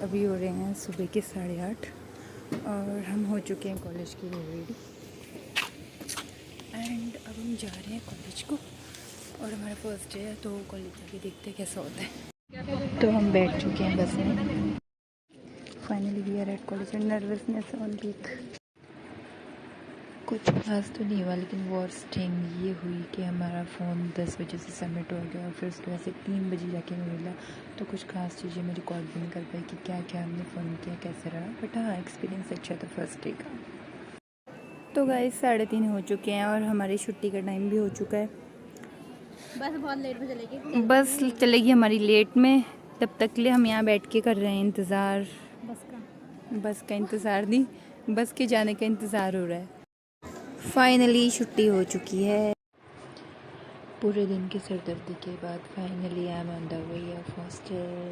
अभी हो रहे हैं सुबह के 8:30 और हम हो चुके हैं कॉलेज के लिए रेडी। एंड अब हम जा रहे हैं कॉलेज को और हमारा फर्स्ट डे है तो कॉलेज जाके देखते हैं कैसा होता है। तो हम बैठ चुके हैं बस में। Finally we are at college and nervousness on week. कुछ खास तो नहीं हुआ, लेकिन वर्स्ट थिंग ये हुई कि हमारा फ़ोन 10 बजे से सबमिट हो गया और फिर उसके बाद से 3 बजे जाके हमें मिला। तो कुछ खास चीज़ें मैं रिकॉर्ड भी नहीं कर पाई कि क्या क्या हमने फ़ोन किया, कैसे रहा। बट हाँ, एक्सपीरियंस अच्छा था फर्स्ट डे का। तो गाइस 3:30 हो चुके हैं और हमारी छुट्टी का टाइम भी हो चुका है। बस बहुत लेट में चलेगी, बस चलेगी हमारी लेट में। तब तक के लिए हम यहाँ बैठ के कर रहे हैं इंतज़ार। बस का इंतज़ार नहीं, बस के जाने का इंतज़ार हो रहा है। फाइनली छुट्टी हो चुकी है। पूरे दिन की सरदर्दी के बाद finally I am on the way of hostel.